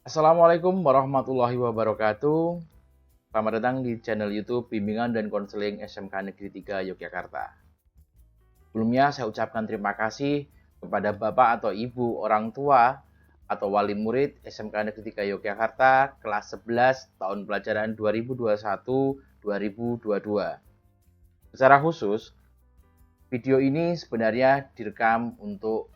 Assalamualaikum warahmatullahi wabarakatuh. Selamat datang di channel YouTube Bimbingan dan Konseling SMK Negeri 3 Yogyakarta. Sebelumnya saya ucapkan terima kasih kepada Bapak atau Ibu orang tua atau wali murid SMK Negeri 3 Yogyakarta kelas 11 tahun pelajaran 2021-2022. Secara khusus, video ini sebenarnya direkam untuk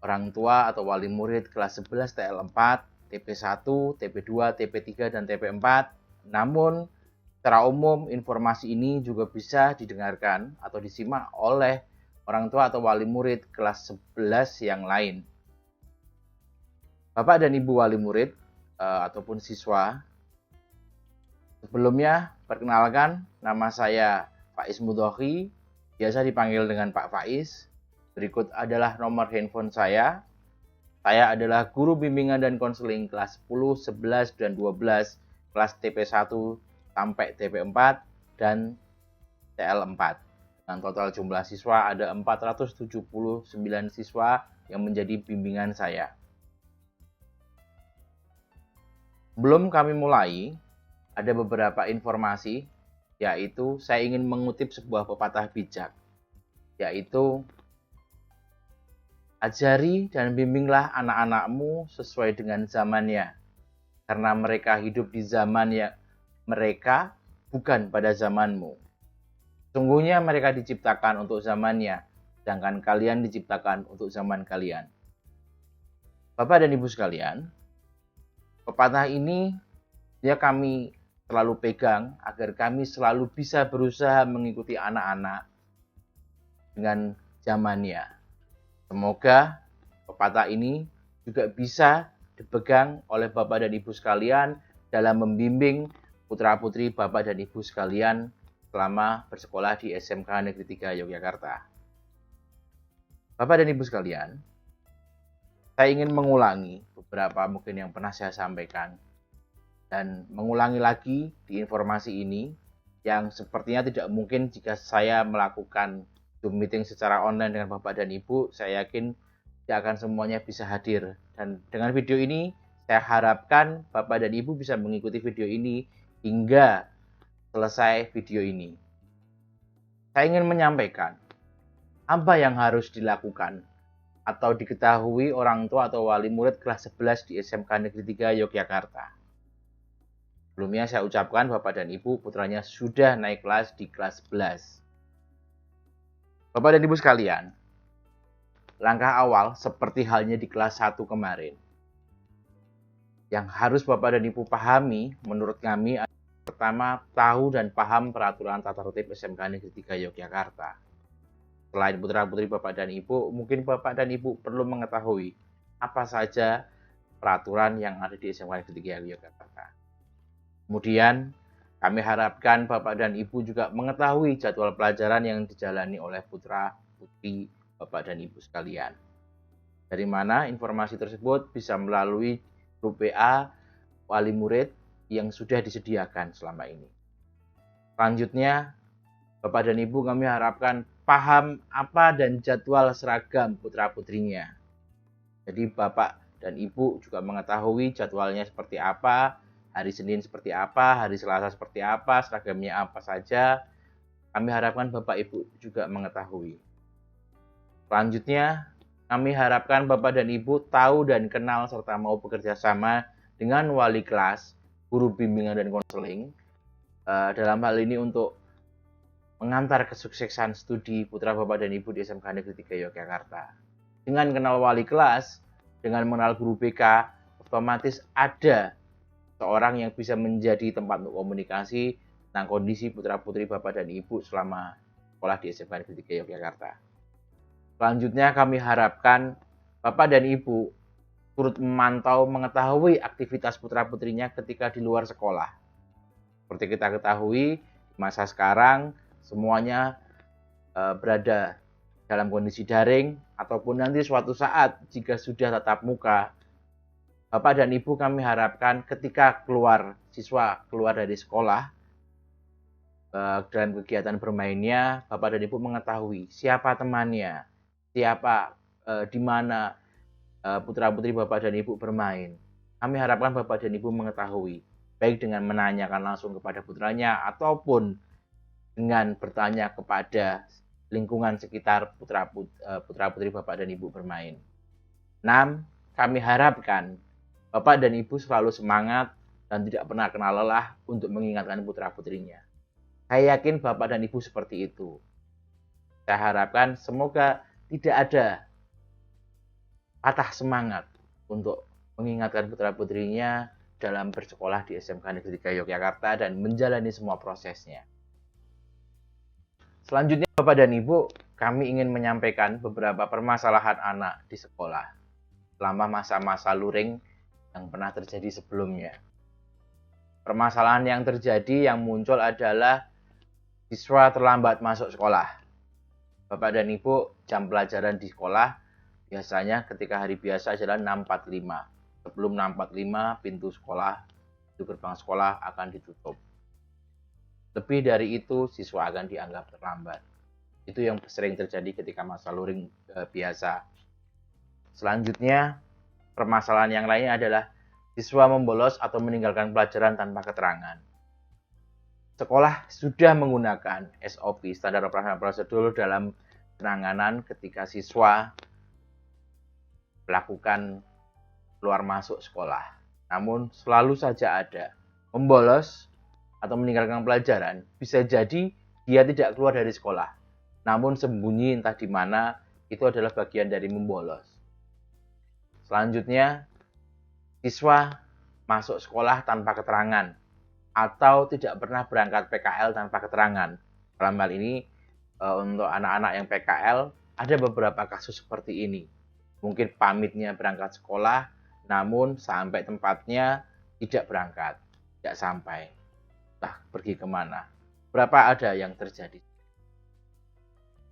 orang tua atau wali murid kelas 11 TL4, TP1, TP2, TP3, dan TP4. Namun, secara umum informasi ini juga bisa didengarkan atau disimak oleh orang tua atau wali murid kelas 11 yang lain. Bapak dan Ibu wali murid ataupun siswa, sebelumnya perkenalkan, nama saya Faiz Mudhoki, biasa dipanggil dengan Pak Faiz. Berikut adalah nomor handphone saya. Saya adalah guru bimbingan dan konseling kelas 10, 11, dan 12, kelas TP1 sampai TP4 dan TL4. Dengan total jumlah siswa ada 479 siswa yang menjadi bimbingan saya. Sebelum kami mulai, ada beberapa informasi, yaitu saya ingin mengutip sebuah pepatah bijak, yaitu ajari dan bimbinglah anak-anakmu sesuai dengan zamannya, karena mereka hidup di zaman yang mereka, bukan pada zamanmu. Sungguhnya mereka diciptakan untuk zamannya, sedangkan kalian diciptakan untuk zaman kalian. Bapak dan Ibu sekalian, pepatah ini kami selalu pegang agar kami selalu bisa berusaha mengikuti anak-anak dengan zamannya. Semoga pepatah ini juga bisa dipegang oleh Bapak dan Ibu sekalian dalam membimbing putra-putri Bapak dan Ibu sekalian selama bersekolah di SMK Negeri 3 Yogyakarta. Bapak dan Ibu sekalian, saya ingin mengulangi beberapa mungkin yang pernah saya sampaikan dan mengulangi lagi di informasi ini yang sepertinya tidak mungkin jika saya melakukan Zoom meeting secara online dengan Bapak dan Ibu. Saya yakin tidak akan semuanya bisa hadir. Dan dengan video ini, saya harapkan Bapak dan Ibu bisa mengikuti video ini hingga selesai video ini. Saya ingin menyampaikan apa yang harus dilakukan atau diketahui orang tua atau wali murid kelas 11 di SMK Negeri 3 Yogyakarta. Sebelumnya saya ucapkan Bapak dan Ibu putranya sudah naik kelas di kelas 11. Bapak dan Ibu sekalian, langkah awal seperti halnya di kelas 1 kemarin. Yang harus Bapak dan Ibu pahami menurut kami adalah pertama, tahu dan paham peraturan tata tertib SMK Negeri 3 Yogyakarta. Selain putra-putri Bapak dan Ibu, mungkin Bapak dan Ibu perlu mengetahui apa saja peraturan yang ada di SMK Negeri 3 Yogyakarta. Kemudian, kami harapkan Bapak dan Ibu juga mengetahui jadwal pelajaran yang dijalani oleh putra-putri Bapak dan Ibu sekalian. Dari mana informasi tersebut bisa melalui grup WA wali murid yang sudah disediakan selama ini. Selanjutnya, Bapak dan Ibu kami harapkan paham apa dan jadwal seragam putra-putrinya. Jadi Bapak dan Ibu juga mengetahui jadwalnya seperti apa, hari Senin seperti apa, hari Selasa seperti apa, seragamnya apa saja. Kami harapkan Bapak Ibu juga mengetahui. Selanjutnya, kami harapkan Bapak dan Ibu tahu dan kenal serta mau bekerja sama dengan wali kelas, guru bimbingan dan konseling, dalam hal ini untuk mengantar kesuksesan studi putra Bapak dan Ibu di SMK Negeri 3 Yogyakarta. Dengan kenal wali kelas, dengan mengenal guru BK, otomatis ada seorang yang bisa menjadi tempat untuk komunikasi tentang kondisi putra-putri Bapak dan Ibu selama sekolah di SMK Negeri 3 Yogyakarta. Selanjutnya kami harapkan Bapak dan Ibu turut memantau mengetahui aktivitas putra-putrinya ketika di luar sekolah. Seperti kita ketahui, masa sekarang semuanya berada dalam kondisi daring, ataupun nanti suatu saat jika sudah tatap muka, Bapak dan Ibu kami harapkan ketika siswa keluar dari sekolah, dalam kegiatan bermainnya, Bapak dan Ibu mengetahui siapa temannya, siapa di mana putra-putri Bapak dan Ibu bermain. Kami harapkan Bapak dan Ibu mengetahui, baik dengan menanyakan langsung kepada putranya ataupun dengan bertanya kepada lingkungan sekitar putra-putri Bapak dan Ibu bermain. 6. Kami harapkan Bapak dan Ibu selalu semangat dan tidak pernah kenal lelah untuk mengingatkan putra-putrinya. Saya yakin Bapak dan Ibu seperti itu. Saya harapkan semoga tidak ada patah semangat untuk mengingatkan putra-putrinya dalam bersekolah di SMK Negeri 3 Yogyakarta dan menjalani semua prosesnya. Selanjutnya Bapak dan Ibu, kami ingin menyampaikan beberapa permasalahan anak di sekolah selama masa-masa luring yang pernah terjadi sebelumnya. Permasalahan yang terjadi yang muncul adalah siswa terlambat masuk sekolah. Bapak dan Ibu, jam pelajaran di sekolah biasanya ketika hari biasa adalah 6.45. Sebelum 6.45 pintu gerbang sekolah akan ditutup. Lebih dari itu siswa akan dianggap terlambat. Itu yang sering terjadi ketika masa luring biasa. Selanjutnya, permasalahan yang lainnya adalah siswa membolos atau meninggalkan pelajaran tanpa keterangan. Sekolah sudah menggunakan SOP, standar operasional prosedur, dalam penanganan ketika siswa melakukan keluar masuk sekolah. Namun selalu saja ada membolos atau meninggalkan pelajaran. Bisa jadi dia tidak keluar dari sekolah, namun sembunyi entah di mana, itu adalah bagian dari membolos. Selanjutnya, siswa masuk sekolah tanpa keterangan atau tidak pernah berangkat PKL tanpa keterangan. Dalam hal ini, untuk anak-anak yang PKL, ada beberapa kasus seperti ini. Mungkin pamitnya berangkat sekolah, namun sampai tempatnya tidak berangkat, tidak sampai. Entah pergi kemana. Berapa ada yang terjadi.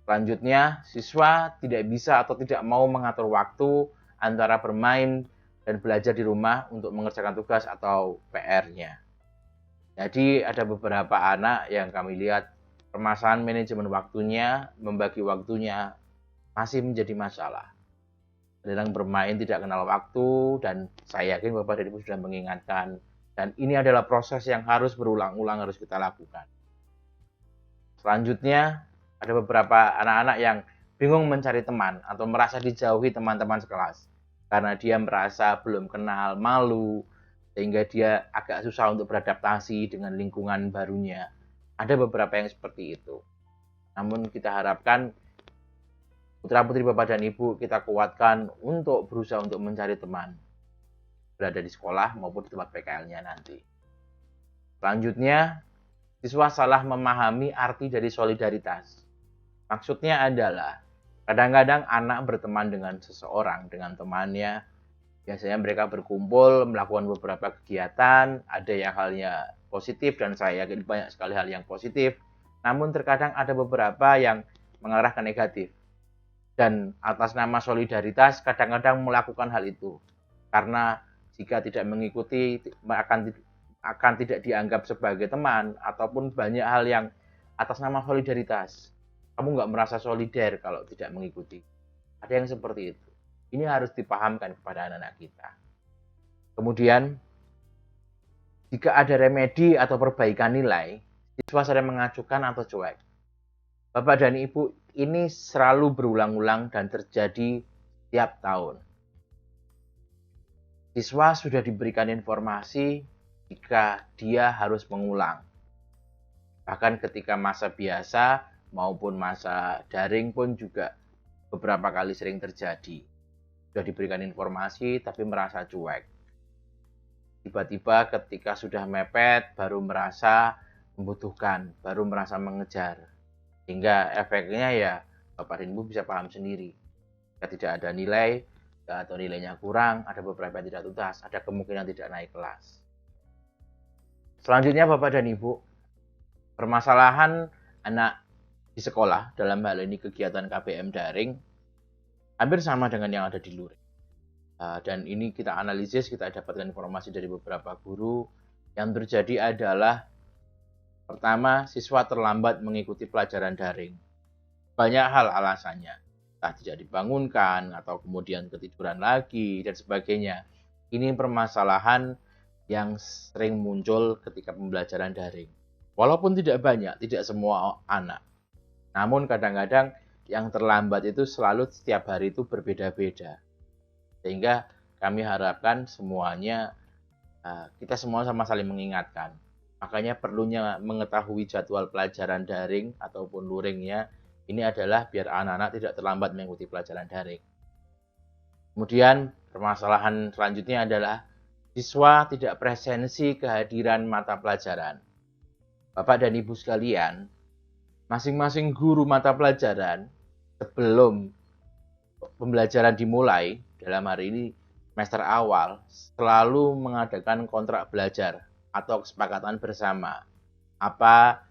Selanjutnya, siswa tidak bisa atau tidak mau mengatur waktu antara bermain dan belajar di rumah untuk mengerjakan tugas atau PR-nya. Jadi ada beberapa anak yang kami lihat permasalahan manajemen waktunya, membagi waktunya masih menjadi masalah. Kadang bermain tidak kenal waktu, dan saya yakin Bapak dan Ibu sudah mengingatkan. Dan ini adalah proses yang harus berulang-ulang harus kita lakukan. Selanjutnya, ada beberapa anak-anak yang bingung mencari teman atau merasa dijauhi teman-teman sekelas. Karena dia merasa belum kenal, malu, sehingga dia agak susah untuk beradaptasi dengan lingkungan barunya. Ada beberapa yang seperti itu. Namun kita harapkan putra-putri Bapak dan Ibu kita kuatkan untuk berusaha untuk mencari teman, berada di sekolah maupun di tempat PKL-nya nanti. Selanjutnya, siswa salah memahami arti dari solidaritas. Maksudnya adalah, kadang-kadang anak berteman dengan seseorang, dengan temannya. Biasanya mereka berkumpul, melakukan beberapa kegiatan, ada yang halnya positif, dan saya yakin banyak sekali hal yang positif. Namun terkadang ada beberapa yang mengarah ke negatif. Dan atas nama solidaritas kadang-kadang melakukan hal itu. Karena jika tidak mengikuti akan tidak dianggap sebagai teman, ataupun banyak hal yang atas nama solidaritas. Kamu nggak merasa solider kalau tidak mengikuti. Ada yang seperti itu. Ini harus dipahamkan kepada anak-anak kita. Kemudian, jika ada remedi atau perbaikan nilai, siswa sering mengacukan atau cuek. Bapak dan Ibu, ini selalu berulang-ulang dan terjadi setiap tahun. Siswa sudah diberikan informasi jika dia harus mengulang. Bahkan ketika masa biasa maupun masa daring pun juga beberapa kali sering terjadi. Sudah diberikan informasi tapi merasa cuek. Tiba-tiba ketika sudah mepet baru merasa membutuhkan, baru merasa mengejar. Hingga efeknya ya Bapak dan Ibu bisa paham sendiri. Jika tidak ada nilai atau nilainya kurang, ada beberapa yang tidak tuntas, ada kemungkinan tidak naik kelas. Selanjutnya Bapak dan Ibu, permasalahan anak di sekolah dalam hal ini kegiatan KBM daring hampir sama dengan yang ada di luring. Dan ini kita analisis, kita dapatkan informasi dari beberapa guru. Yang terjadi adalah, pertama, siswa terlambat mengikuti pelajaran daring. Banyak hal alasannya, entah tidak dibangunkan, atau kemudian ketiduran lagi, dan sebagainya. Ini permasalahan yang sering muncul ketika pembelajaran daring. Walaupun tidak banyak, tidak semua anak. Namun kadang-kadang yang terlambat itu selalu setiap hari itu berbeda-beda. Sehingga kami harapkan semuanya, kita semua sama saling mengingatkan. Makanya perlunya mengetahui jadwal pelajaran daring ataupun luringnya, ini adalah biar anak-anak tidak terlambat mengikuti pelajaran daring. Kemudian permasalahan selanjutnya adalah siswa tidak presensi kehadiran mata pelajaran. Bapak dan Ibu sekalian, masing-masing guru mata pelajaran sebelum pembelajaran dimulai, dalam hari ini semester awal, selalu mengadakan kontrak belajar atau kesepakatan bersama. Apa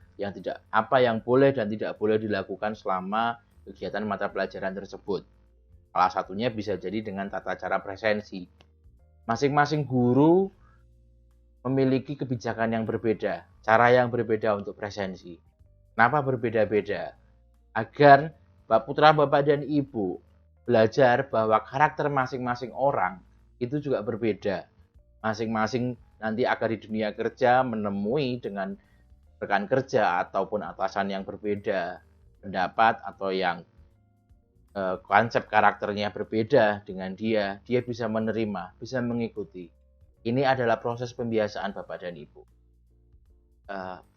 yang boleh dan tidak boleh dilakukan selama kegiatan mata pelajaran tersebut. Salah satunya bisa jadi dengan tata cara presensi. Masing-masing guru memiliki kebijakan yang berbeda, cara yang berbeda untuk presensi. Kenapa berbeda-beda? Agar putra Bapak dan Ibu belajar bahwa karakter masing-masing orang itu juga berbeda. Masing-masing nanti akan di dunia kerja menemui dengan rekan kerja ataupun atasan yang berbeda, pendapat atau yang konsep karakternya berbeda dengan dia bisa menerima, bisa mengikuti. Ini adalah proses pembiasaan Bapak dan Ibu.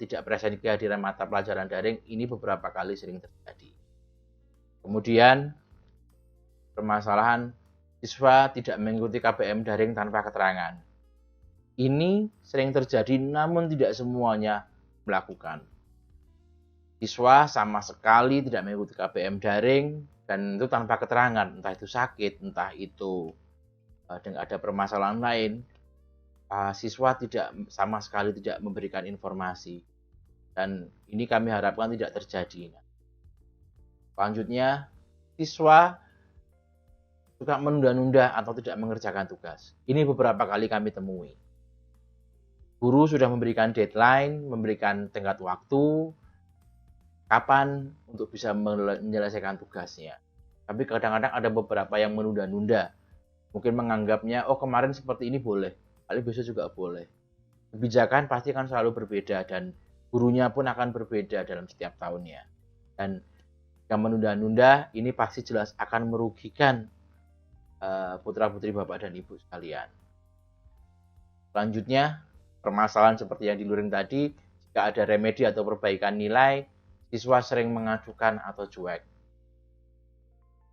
Tidak presensi kehadiran mata pelajaran daring ini beberapa kali sering terjadi. Kemudian permasalahan siswa tidak mengikuti KBM daring tanpa keterangan. Ini sering terjadi namun tidak semuanya melakukan. Siswa sama sekali tidak mengikuti KBM daring dan itu tanpa keterangan, entah itu sakit, entah itu ada permasalahan lain. Siswa sama sekali tidak memberikan informasi dan ini kami harapkan tidak terjadi. Selanjutnya, siswa suka menunda-nunda atau tidak mengerjakan tugas. Ini beberapa kali kami temui. Guru sudah memberikan deadline, memberikan tenggat waktu, kapan untuk bisa menyelesaikan tugasnya. Tapi kadang-kadang ada beberapa yang menunda-nunda. Mungkin menganggapnya, kemarin seperti ini boleh, kali besok juga boleh. Kebijakan pasti akan selalu berbeda dan gurunya pun akan berbeda dalam setiap tahunnya. Dan yang menunda-nunda ini pasti jelas akan merugikan putra-putri Bapak dan Ibu sekalian. Selanjutnya, permasalahan seperti yang di luring tadi, jika ada remedi atau perbaikan nilai, siswa sering mengacukan atau cuek.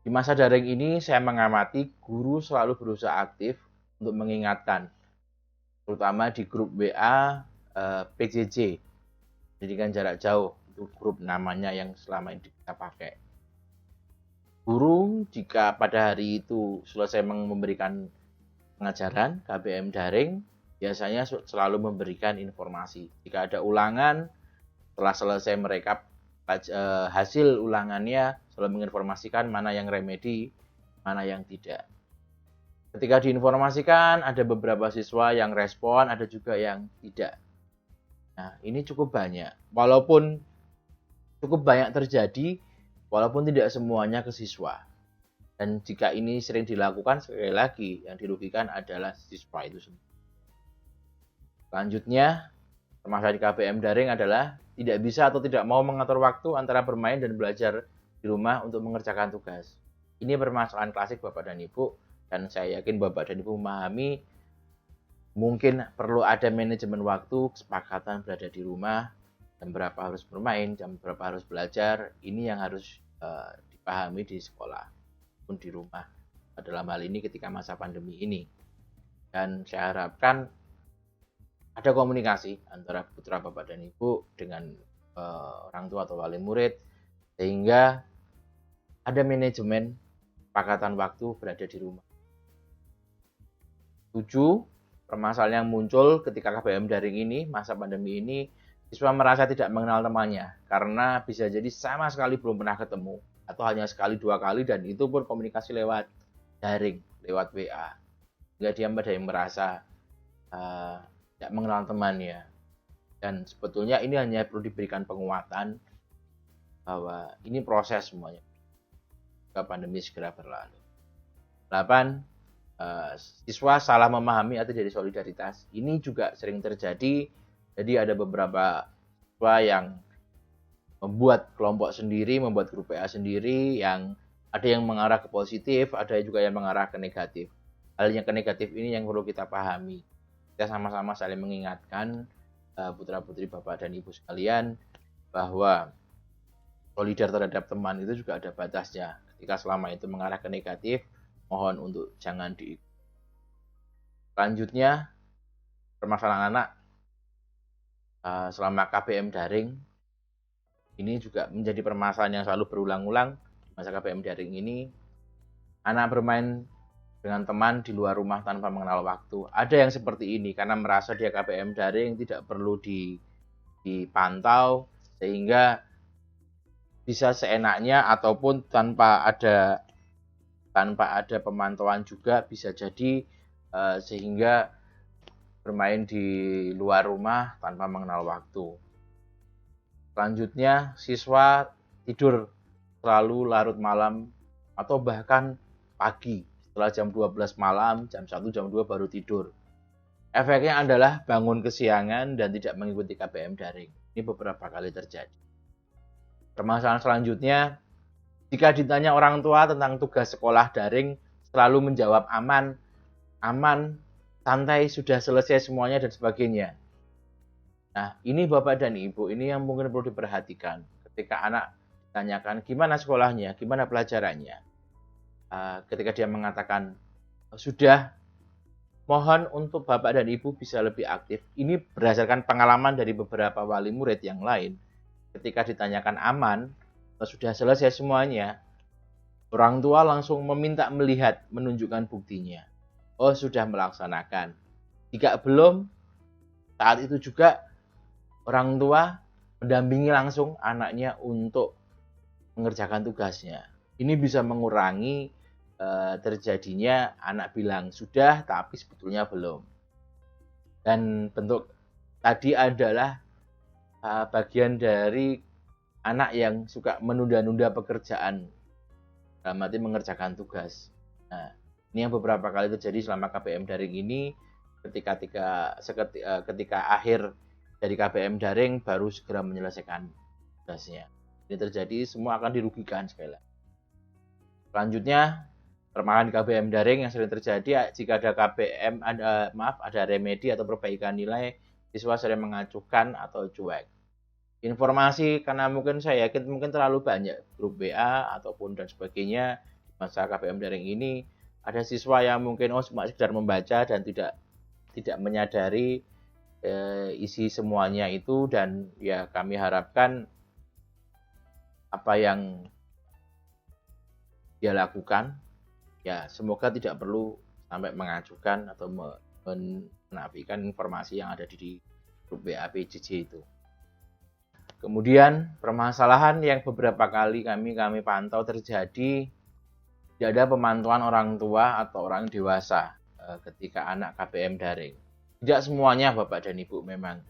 Di masa daring ini saya mengamati guru selalu berusaha aktif untuk mengingatkan, terutama di grup WA PJJ, pendidikan jarak jauh, itu grup namanya yang selama ini kita pakai. Guru jika pada hari itu selesai memberikan pengajaran KBM daring, biasanya selalu memberikan informasi. Jika ada ulangan, setelah selesai mereka hasil ulangannya selalu menginformasikan mana yang remedi, mana yang tidak. Ketika diinformasikan, ada beberapa siswa yang respon, ada juga yang tidak. Nah, ini cukup banyak. Walaupun cukup banyak terjadi, walaupun tidak semuanya ke siswa. Dan jika ini sering dilakukan, sekali lagi yang dirugikan adalah siswa itu sendiri. Selanjutnya, permasalahan KBM daring adalah tidak bisa atau tidak mau mengatur waktu antara bermain dan belajar di rumah untuk mengerjakan tugas. Ini permasalahan klasik Bapak dan Ibu, dan saya yakin Bapak dan Ibu memahami mungkin perlu ada manajemen waktu, kesepakatan berada di rumah, jam berapa harus bermain, jam berapa harus belajar. Ini yang harus dipahami di sekolah pun di rumah, dalam hal ini ketika masa pandemi ini. Dan saya harapkan ada komunikasi antara putra Bapak dan Ibu dengan orang tua atau wali murid, sehingga ada manajemen kesepakatan waktu berada di rumah. 7. Permasalahan yang muncul ketika KBM daring ini, masa pandemi ini, siswa merasa tidak mengenal temannya karena bisa jadi sama sekali belum pernah ketemu atau hanya sekali 2 kali dan itu pun komunikasi lewat daring, lewat WA. Sehingga dia ada yang merasa tidak mengenal temannya. Dan sebetulnya ini hanya perlu diberikan penguatan bahwa ini proses semuanya. Jika pandemi segera berlalu. 8. siswa salah memahami atau jadi solidaritas. Ini juga sering terjadi. Jadi ada beberapa siswa yang membuat kelompok sendiri, membuat grup PA sendiri, yang ada yang mengarah ke positif, ada juga yang mengarah ke negatif. Hal yang ke negatif ini yang perlu kita pahami. Kita sama-sama saling mengingatkan putra-putri Bapak dan Ibu sekalian bahwa solidar terhadap teman itu juga ada batasnya. Ketika selama itu mengarah ke negatif, mohon untuk jangan diikuti. Selanjutnya, permasalahan anak selama KBM daring ini juga menjadi permasalahan yang selalu berulang-ulang. Masa KBM daring ini, anak bermain dengan teman di luar rumah tanpa mengenal waktu. Ada yang seperti ini karena merasa dia KBM daring tidak perlu dipantau, sehingga bisa seenaknya ataupun tanpa ada pemantauan juga bisa jadi sehingga bermain di luar rumah tanpa mengenal waktu. Selanjutnya, siswa tidur selalu larut malam atau bahkan pagi. Setelah jam 12 malam, jam 1, jam 2 baru tidur. Efeknya adalah bangun kesiangan dan tidak mengikuti KBM daring. Ini beberapa kali terjadi. Permasalahan selanjutnya, jika ditanya orang tua tentang tugas sekolah daring, selalu menjawab aman, santai, sudah selesai semuanya dan sebagainya. Nah, ini Bapak dan Ibu, ini yang mungkin perlu diperhatikan. Ketika anak ditanyakan gimana sekolahnya, gimana pelajarannya. Ketika dia mengatakan, sudah, mohon untuk Bapak dan Ibu bisa lebih aktif. Ini berdasarkan pengalaman dari beberapa wali murid yang lain. Ketika ditanyakan aman, sudah selesai semuanya, orang tua langsung meminta melihat, menunjukkan buktinya. Oh, sudah melaksanakan. Jika belum, saat itu juga orang tua mendampingi langsung anaknya untuk mengerjakan tugasnya. Ini bisa mengurangi terjadinya anak bilang sudah tapi sebetulnya belum. Dan bentuk tadi adalah bagian dari anak yang suka menunda-nunda pekerjaan dalam arti mengerjakan tugas. Nah, ini yang beberapa kali terjadi selama KBM daring ini. Ketika akhir dari KBM daring baru segera menyelesaikan tugasnya. Ini terjadi, semua akan dirugikan sekali lagi. Selanjutnya, permasalahan KBM daring yang sering terjadi jika ada remedi atau perbaikan nilai, siswa sering mengacuhkan atau cuek. Informasi karena saya yakin terlalu banyak grup WA ataupun dan sebagainya masa KBM daring ini, ada siswa yang mungkin cuma sekedar membaca dan tidak menyadari isi semuanya itu, dan ya kami harapkan apa yang dia lakukan ya semoga tidak perlu sampai mengajukan atau menafikan informasi yang ada di grup WA PJJ itu. Kemudian permasalahan yang beberapa kali kami pantau terjadi, tidak ada pemantauan orang tua atau orang dewasa ketika anak KBM daring. Tidak semuanya Bapak dan Ibu memang.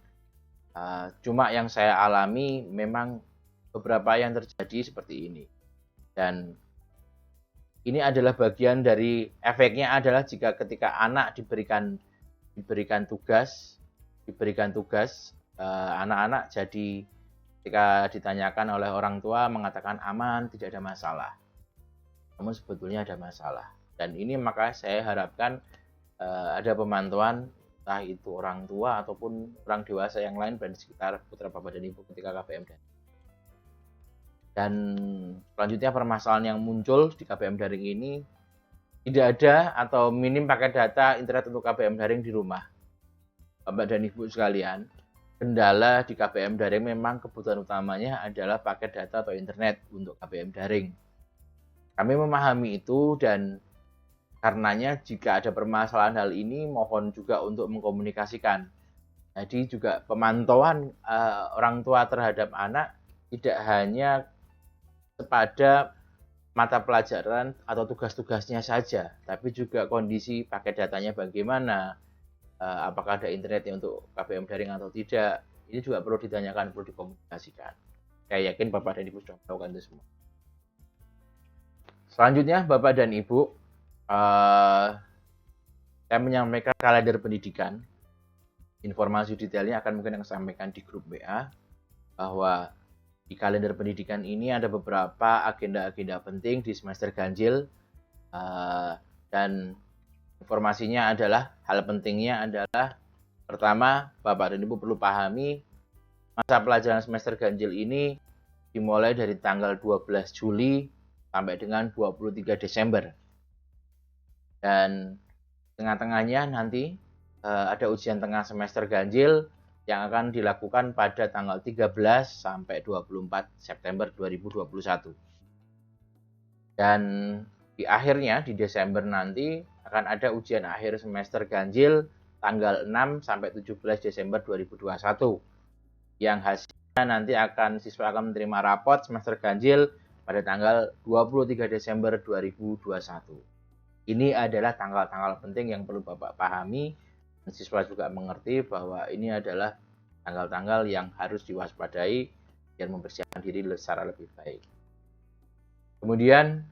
Cuma yang saya alami memang beberapa yang terjadi seperti ini. Dan ini adalah bagian dari efeknya adalah jika ketika anak diberikan tugas, anak-anak jadi ketika ditanyakan oleh orang tua mengatakan aman, tidak ada masalah. Namun sebetulnya ada masalah. Dan ini maka saya harapkan ada pemantauan entah itu orang tua ataupun orang dewasa yang lain di sekitar putra Bapak dan Ibu ketika KBM daring. Dan selanjutnya permasalahan yang muncul di KBM daring ini, tidak ada atau minim paket data internet untuk KBM daring di rumah. Bapak dan Ibu sekalian, kendala di KBM daring memang kebutuhan utamanya adalah paket data atau internet untuk KBM daring. Kami memahami itu, dan karenanya jika ada permasalahan hal ini mohon juga untuk mengkomunikasikan. Jadi juga pemantauan orang tua terhadap anak tidak hanya kepada mata pelajaran atau tugas-tugasnya saja, tapi juga kondisi paket datanya bagaimana, apakah ada internetnya untuk KBM daring atau tidak. Ini juga perlu ditanyakan, perlu dikomunikasikan. Saya yakin Bapak dan Ibu sudah melakukan itu semua. Selanjutnya Bapak dan Ibu, saya menyampaikan kalender pendidikan. Informasi detailnya akan mungkin yang sampaikan di grup WA, bahwa di kalender pendidikan ini ada beberapa agenda-agenda penting di semester ganjil, dan informasinya adalah, hal pentingnya adalah, pertama, Bapak dan Ibu perlu pahami masa pelajaran semester ganjil ini dimulai dari tanggal 12 Juli sampai dengan 23 Desember. Dan tengah-tengahnya nanti ada ujian tengah semester ganjil yang akan dilakukan pada tanggal 13 sampai 24 September 2021. Dan di akhirnya, di Desember nanti, akan ada ujian akhir semester ganjil tanggal 6 sampai 17 Desember 2021. Yang hasilnya nanti siswa akan menerima rapot semester ganjil pada tanggal 23 Desember 2021. Ini adalah tanggal-tanggal penting yang perlu Bapak pahami, dan siswa juga mengerti bahwa ini adalah tanggal-tanggal yang harus diwaspadai biar mempersiapkan diri secara lebih baik. Kemudian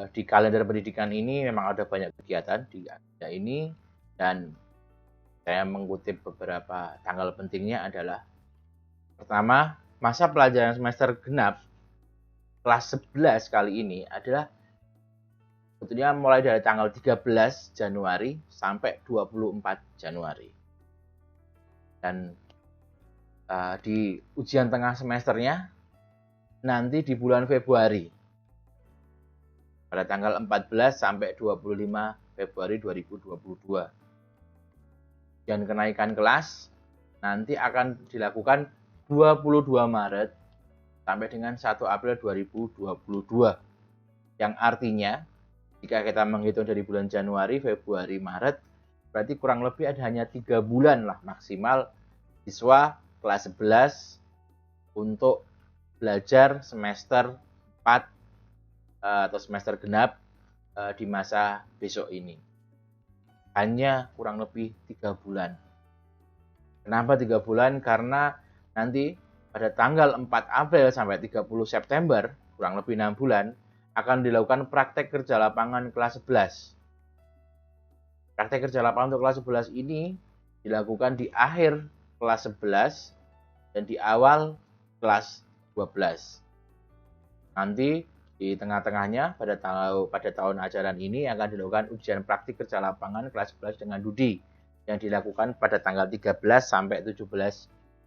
di kalender pendidikan ini memang ada banyak kegiatan di agenda ini, dan saya mengutip beberapa tanggal pentingnya adalah, pertama, masa pelajaran semester genap kelas 11 kali ini adalah sebetulnya mulai dari tanggal 13 Januari sampai 24 Januari. Dan di ujian tengah semesternya nanti di bulan Februari, pada tanggal 14 sampai 25 Februari 2022. Dan kenaikan kelas nanti akan dilakukan 22 Maret sampai dengan 1 April 2022. Yang artinya, jika kita menghitung dari bulan Januari, Februari, Maret, berarti kurang lebih ada hanya 3 bulan lah maksimal siswa kelas 11 untuk belajar semester 4 atau semester genap di masa besok ini. Hanya kurang lebih 3 bulan. Kenapa 3 bulan? Karena nanti pada tanggal 4 April sampai 30 September, kurang lebih 6 bulan, akan dilakukan praktek kerja lapangan kelas 11. Praktek kerja lapangan untuk kelas 11 ini dilakukan di akhir kelas 11 dan di awal kelas 12. Nanti di tengah-tengahnya pada tahun ajaran ini akan dilakukan ujian praktik kerja lapangan kelas 11 dengan Dudi yang dilakukan pada tanggal 13 sampai 17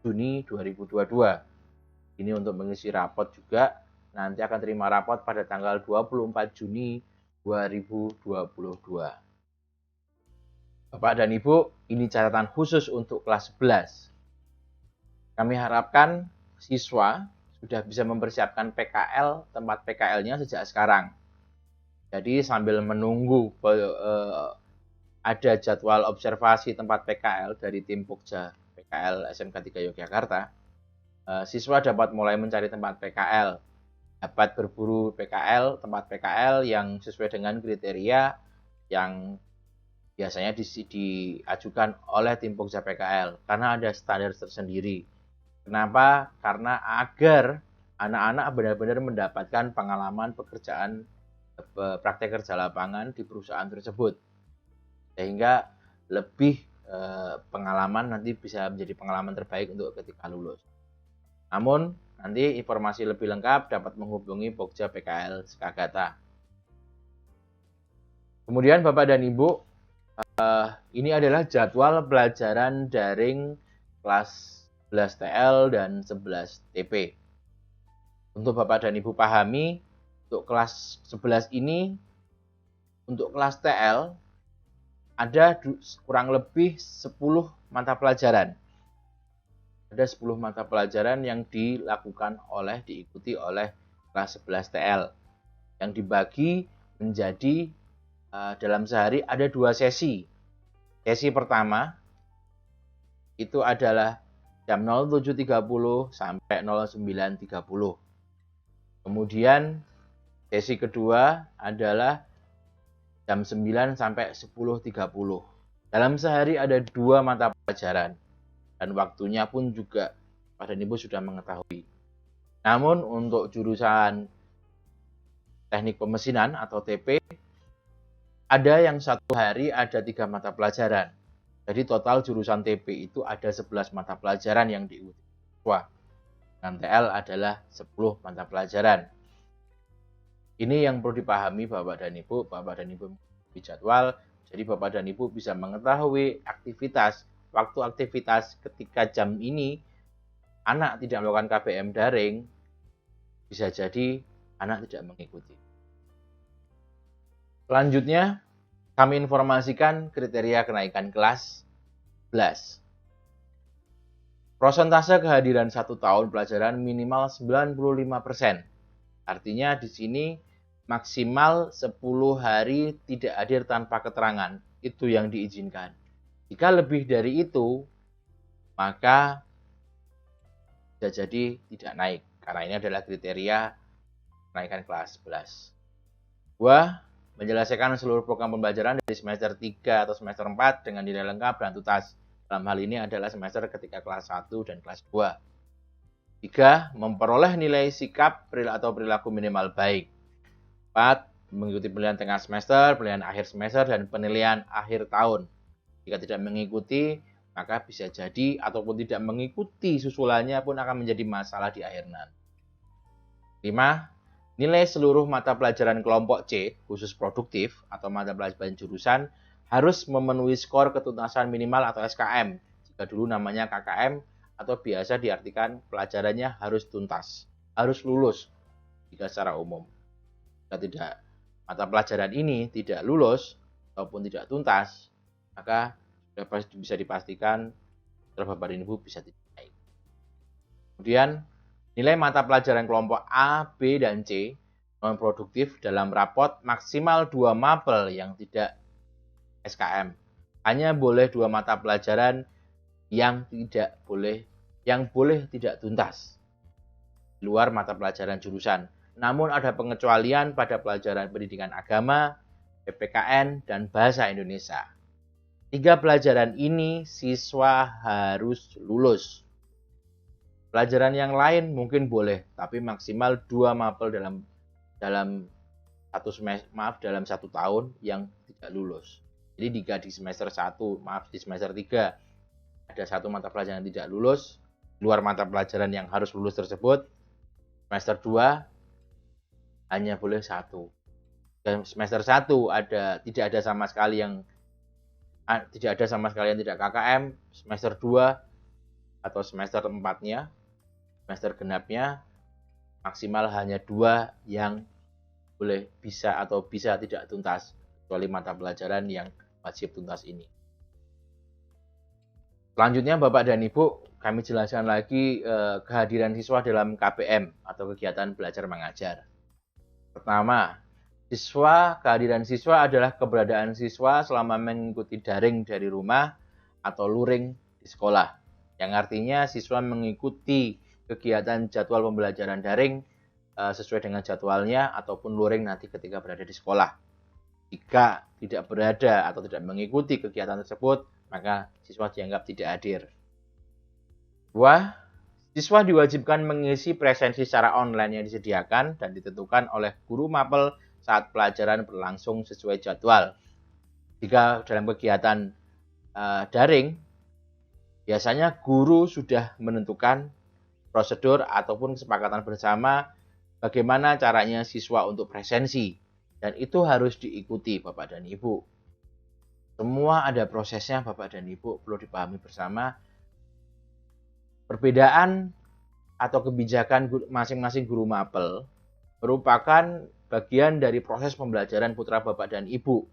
Juni 2022. Ini untuk mengisi rapot juga, nanti akan terima rapot pada tanggal 24 Juni 2022. Bapak dan Ibu, ini catatan khusus untuk kelas 11. Kami harapkan siswa sudah bisa mempersiapkan PKL, tempat PKL-nya sejak sekarang. Jadi sambil menunggu ada jadwal observasi tempat PKL dari tim Pokja PKL SMK 3 Yogyakarta, siswa dapat mulai mencari tempat PKL, dapat berburu PKL, tempat PKL yang sesuai dengan kriteria yang biasanya diajukan oleh tim Pokja PKL, karena ada standar tersendiri. Kenapa? Karena agar anak-anak benar-benar mendapatkan pengalaman pekerjaan praktek kerja lapangan di perusahaan tersebut, sehingga lebih pengalaman nanti bisa menjadi pengalaman terbaik untuk ketika lulus. Namun nanti informasi lebih lengkap dapat menghubungi Pokja PKL Sekagata. Kemudian Bapak dan Ibu, ini adalah jadwal pelajaran daring kelas 11 TL dan 11 TP. Untuk Bapak dan Ibu pahami, untuk kelas 11 ini, untuk kelas TL, ada kurang lebih 10 mata pelajaran. Ada 10 mata pelajaran yang diikuti oleh kelas 11 TL. Yang dibagi menjadi dalam sehari ada 2 sesi. Sesi pertama itu adalah jam 07.30 sampai 09.30. Kemudian sesi kedua adalah jam 9 sampai 10.30. Dalam sehari ada 2 mata pelajaran dan waktunya pun juga Pak dan Ibu sudah mengetahui. Namun untuk jurusan teknik pemesinan atau TP Ada yang satu hari ada 3 mata pelajaran. Jadi total jurusan TP itu ada 11 mata pelajaran yang diikuti siswa. Dan TL adalah 10 mata pelajaran. Ini yang perlu dipahami Bapak dan Ibu. Bapak dan Ibu di jadwal. Jadi Bapak dan Ibu bisa mengetahui waktu aktivitas ketika jam ini anak tidak melakukan KBM daring, bisa jadi anak tidak mengikuti. Selanjutnya, kami informasikan kriteria kenaikan kelas 11. Prosentase kehadiran 1 tahun pelajaran minimal 95%. Artinya di sini maksimal 10 hari tidak hadir tanpa keterangan. Itu yang diizinkan. Jika lebih dari itu, maka bisa jadi tidak naik. Karena ini adalah kriteria kenaikan kelas 11. 2. Menjelaskan seluruh program pembelajaran dari semester 3 atau semester 4 dengan nilai lengkap dan tuntas. Dalam hal ini adalah semester ketika kelas 1 dan kelas 2. 3. Memperoleh nilai sikap atau perilaku minimal baik. 4. Mengikuti penilaian tengah semester, penilaian akhir semester, dan penilaian akhir tahun. Jika tidak mengikuti, maka bisa jadi ataupun tidak mengikuti susulannya pun akan menjadi masalah di akhir nanti. 5. Nilai seluruh mata pelajaran kelompok C, khusus produktif, atau mata pelajaran jurusan, harus memenuhi skor ketuntasan minimal atau SKM. Jika dulu namanya KKM, atau biasa diartikan pelajarannya harus tuntas, harus lulus, jika secara umum. Jika mata pelajaran ini tidak lulus, ataupun tidak tuntas, maka sudah bisa dipastikan Bapak dan Ibu bisa tidak naik. Kemudian, nilai mata pelajaran kelompok A, B, dan C non produktif dalam rapot maksimal 2 mapel yang tidak SKM. Hanya boleh 2 mata pelajaran yang boleh tidak tuntas. Di luar mata pelajaran jurusan. Namun ada pengecualian pada pelajaran pendidikan agama, PPKN, dan bahasa Indonesia. 3 pelajaran ini siswa harus lulus. Pelajaran yang lain mungkin boleh, tapi maksimal 2 mapel dalam satu tahun yang tidak lulus. Jadi jika di semester 1, di semester 3 ada 1 mata pelajaran yang tidak lulus, luar mata pelajaran yang harus lulus tersebut, semester 2 hanya boleh 1. Dan semester 1 tidak ada sama sekali yang tidak KKM, semester 2 atau semester 4-nya, semester genapnya maksimal hanya 2 yang bisa tidak tuntas, kecuali mata pelajaran yang wajib tuntas ini. Selanjutnya Bapak dan Ibu, kami jelaskan lagi kehadiran siswa dalam KBM atau kegiatan belajar mengajar. Pertama, kehadiran siswa adalah keberadaan siswa selama mengikuti daring dari rumah atau luring di sekolah. Yang artinya siswa mengikuti kegiatan jadwal pembelajaran daring sesuai dengan jadwalnya ataupun luring nanti ketika berada di sekolah. Jika tidak berada atau tidak mengikuti kegiatan tersebut, maka siswa dianggap tidak hadir. 2. Siswa diwajibkan mengisi presensi secara online yang disediakan dan ditentukan oleh guru mapel saat pelajaran berlangsung sesuai jadwal. Jika dalam kegiatan daring, biasanya guru sudah menentukan prosedur ataupun kesepakatan bersama bagaimana caranya siswa untuk presensi. Dan itu harus diikuti Bapak dan Ibu. Semua ada prosesnya Bapak dan Ibu, perlu dipahami bersama. Perbedaan atau kebijakan masing-masing guru mapel merupakan bagian dari proses pembelajaran putra Bapak dan Ibu.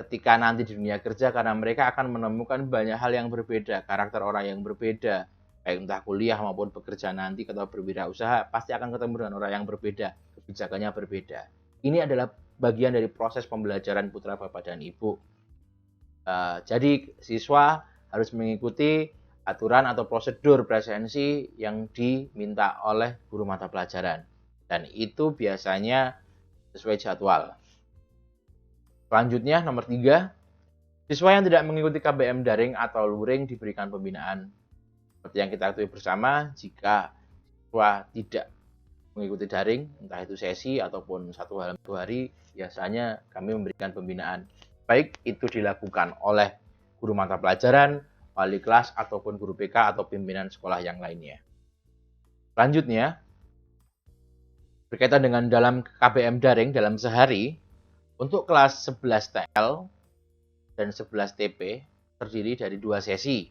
Ketika nanti di dunia kerja, karena mereka akan menemukan banyak hal yang berbeda, karakter orang yang berbeda, baik entah kuliah maupun bekerja nanti atau berwirausaha, pasti akan ketemu dengan orang yang berbeda, kebijakannya berbeda. Ini adalah bagian dari proses pembelajaran putra Bapak dan Ibu. Jadi siswa harus mengikuti aturan atau prosedur presensi yang diminta oleh guru mata pelajaran. Dan itu biasanya sesuai jadwal. Selanjutnya nomor 3, siswa yang tidak mengikuti KBM daring atau luring diberikan pembinaan. Seperti yang kita ketahui bersama, jika siswa tidak mengikuti daring, entah itu sesi ataupun satu hari, biasanya kami memberikan pembinaan. Baik itu dilakukan oleh guru mata pelajaran, wali kelas, ataupun guru BK atau pimpinan sekolah yang lainnya. Selanjutnya, berkaitan dengan dalam KBM daring dalam sehari, untuk kelas 11 TL dan 11 TP terdiri dari 2 sesi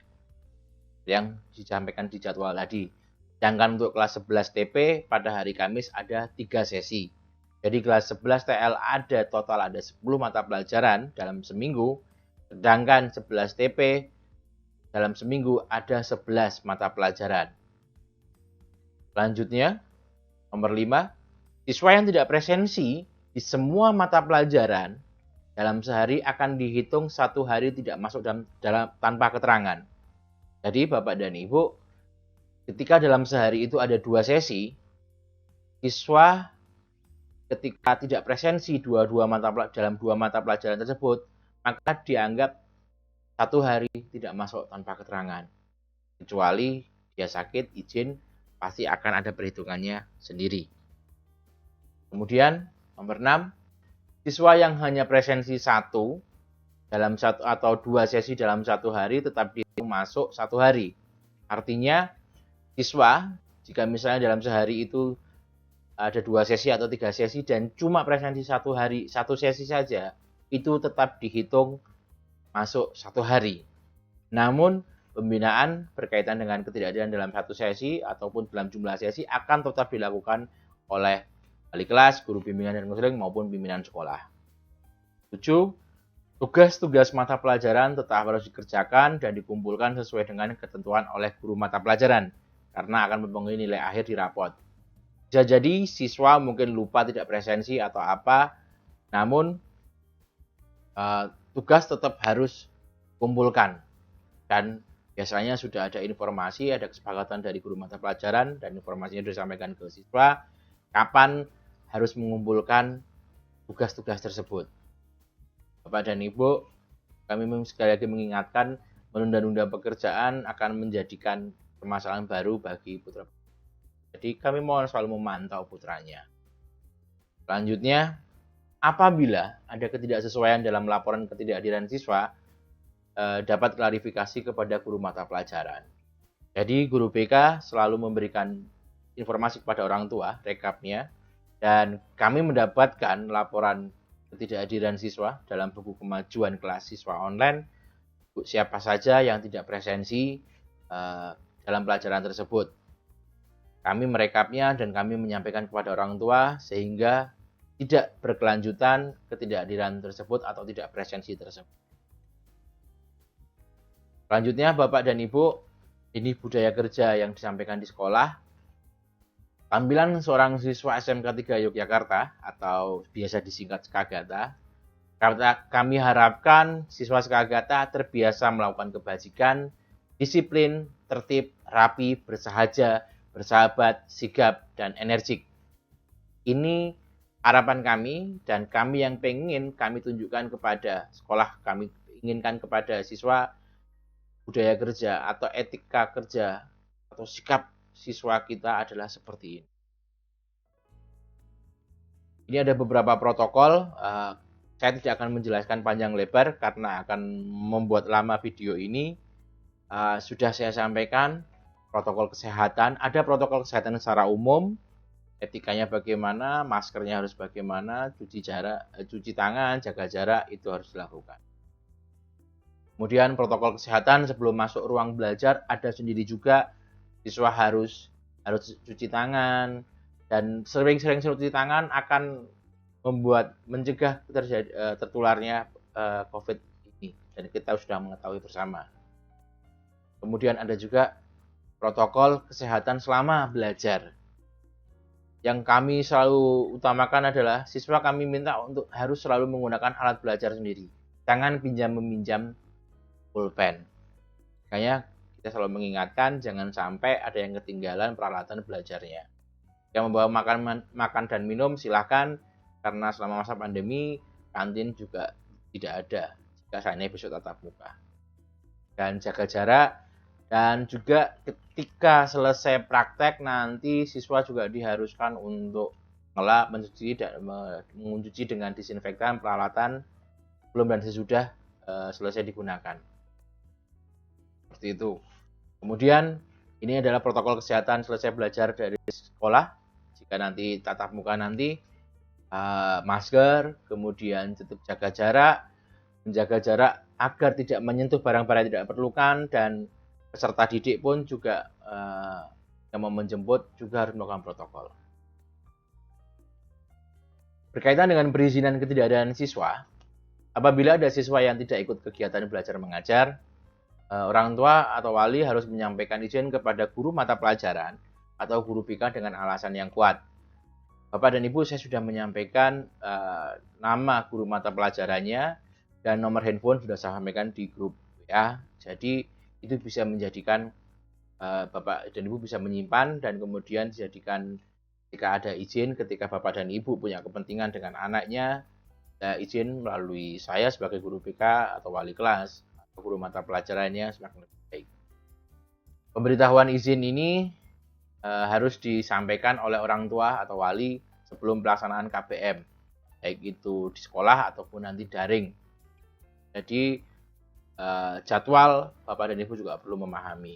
yang disampaikan di jadwal tadi. Sedangkan untuk kelas 11 TP pada hari Kamis ada 3 sesi. Jadi kelas 11 TL ada 10 mata pelajaran dalam seminggu, sedangkan 11 TP dalam seminggu ada 11 mata pelajaran. Selanjutnya, nomor 5, siswa yang tidak presensi di semua mata pelajaran dalam sehari akan dihitung 1 hari tidak masuk dalam tanpa keterangan. Jadi Bapak dan Ibu, ketika dalam sehari itu ada 2 sesi, siswa ketika tidak presensi dalam 2 mata pelajaran tersebut, maka dianggap 1 hari tidak masuk tanpa keterangan. Kecuali dia sakit, izin, pasti akan ada perhitungannya sendiri. Kemudian nomor 6, siswa yang hanya presensi 1 dalam 1 atau 2 sesi dalam 1 hari tetap dihitung masuk 1 hari. Artinya siswa, jika misalnya dalam sehari itu ada 2 sesi atau 3 sesi dan cuma presensi 1 hari, 1 sesi saja, itu tetap dihitung masuk 1 hari. Namun, pembinaan berkaitan dengan ketidakhadiran dalam 1 sesi ataupun dalam jumlah sesi akan tetap dilakukan oleh wali kelas, guru bimbingan dan konseling maupun pimpinan sekolah. 7. Tugas-tugas mata pelajaran tetap harus dikerjakan dan dikumpulkan sesuai dengan ketentuan oleh guru mata pelajaran, karena akan mempengaruhi nilai akhir di rapot. Bisa jadi siswa mungkin lupa tidak presensi atau apa, namun tugas tetap harus kumpulkan. Dan biasanya sudah ada informasi, ada kesepakatan dari guru mata pelajaran, dan informasinya sudah disampaikan ke siswa, kapan harus mengumpulkan tugas-tugas tersebut. Bapak dan Ibu, kami sekali lagi mengingatkan, menunda-nunda pekerjaan akan menjadikan permasalahan baru bagi putra. Jadi kami mohon selalu memantau putranya. Selanjutnya, apabila ada ketidaksesuaian dalam laporan ketidakhadiran siswa, dapat klarifikasi kepada guru mata pelajaran. Jadi guru BK selalu memberikan informasi kepada orang tua, rekapnya, dan kami mendapatkan laporan ketidakhadiran siswa dalam buku kemajuan kelas siswa online, siapa saja yang tidak presensi dalam pelajaran tersebut. Kami merekapnya dan kami menyampaikan kepada orang tua sehingga tidak berkelanjutan ketidakhadiran tersebut atau tidak presensi tersebut. Selanjutnya, Bapak dan Ibu, ini budaya kerja yang disampaikan di sekolah. Tampilan seorang siswa SMK 3 Yogyakarta atau biasa disingkat Skagata. Kami harapkan siswa Skagata terbiasa melakukan kebajikan, disiplin, tertib, rapi, bersahaja, bersahabat, sigap, dan energik. Ini harapan kami dan kami yang pengen kami tunjukkan kepada sekolah, kami inginkan kepada siswa budaya kerja atau etika kerja atau sikap siswa kita adalah seperti ini. Ini ada beberapa protokol. Saya tidak akan menjelaskan panjang lebar karena akan membuat lama video ini. Sudah saya sampaikan protokol kesehatan. Ada protokol kesehatan secara umum. Etikanya bagaimana, maskernya harus bagaimana, cuci tangan, jaga jarak itu harus dilakukan. Kemudian protokol kesehatan sebelum masuk ruang belajar ada sendiri juga. Siswa harus cuci tangan dan sering-sering cuci tangan akan mencegah tertularnya COVID ini dan kita sudah mengetahui bersama. Kemudian ada juga protokol kesehatan selama belajar. Yang kami selalu utamakan adalah siswa kami minta untuk harus selalu menggunakan alat belajar sendiri. Jangan pinjam-meminjam pulpen. Makanya kita selalu mengingatkan jangan sampai ada yang ketinggalan peralatan belajarnya. Yang membawa makan dan minum silahkan, karena selama masa pandemi kantin juga tidak ada jika seandainya besok tatap muka. Dan jaga jarak, Dan juga ketika selesai praktek nanti siswa juga diharuskan untuk mengelap, mencuci dan mencuci dengan disinfektan peralatan sebelum dan sesudah selesai digunakan. Seperti itu. Kemudian ini adalah protokol kesehatan selesai belajar dari sekolah. Jika nanti tatap muka nanti masker, kemudian tetap jaga jarak, menjaga jarak agar tidak menyentuh barang-barang yang tidak diperlukan, dan peserta didik pun juga yang mau menjemput juga harus melakukan protokol. Berkaitan dengan perizinan ketidakadaan siswa, apabila ada siswa yang tidak ikut kegiatan belajar mengajar, orang tua atau wali harus menyampaikan izin kepada guru mata pelajaran atau guru BK dengan alasan yang kuat. Bapak dan Ibu, saya sudah menyampaikan nama guru mata pelajarannya dan nomor handphone sudah saya sampaikan di grup ya. Jadi itu bisa menjadikan Bapak dan Ibu bisa menyimpan dan kemudian dijadikan ketika ada izin, ketika Bapak dan Ibu punya kepentingan dengan anaknya, izin melalui saya sebagai guru BK atau wali kelas atau guru mata pelajarannya semakin lebih baik. Pemberitahuan izin ini harus disampaikan oleh orang tua atau wali sebelum pelaksanaan KBM, baik itu di sekolah ataupun nanti daring. Jadi jadwal Bapak dan Ibu juga perlu memahami.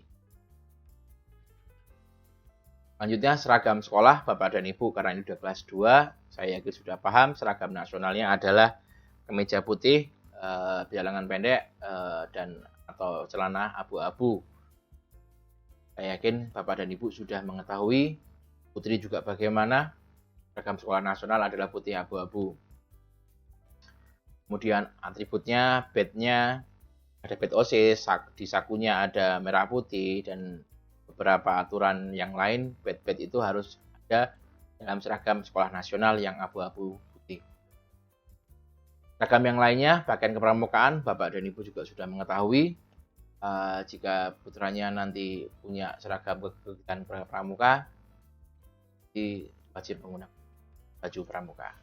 Selanjutnya seragam sekolah Bapak dan Ibu, karena ini sudah kelas 2, saya yakin sudah paham seragam nasionalnya adalah kemeja putih, bilangan pendek, dan atau celana abu-abu. Saya yakin Bapak dan Ibu sudah mengetahui, Putri juga bagaimana, seragam sekolah nasional adalah putih abu-abu. Kemudian atributnya, badge-nya, ada badge OSIS, di sakunya ada merah putih, dan beberapa aturan yang lain. Badge itu harus ada dalam seragam sekolah nasional yang abu-abu putih. Seragam yang lainnya, pakaian kepramukaan, Bapak dan Ibu juga sudah mengetahui. Jika putranya nanti punya seragam kegiatan pramuka, wajib menggunakan baju pramuka.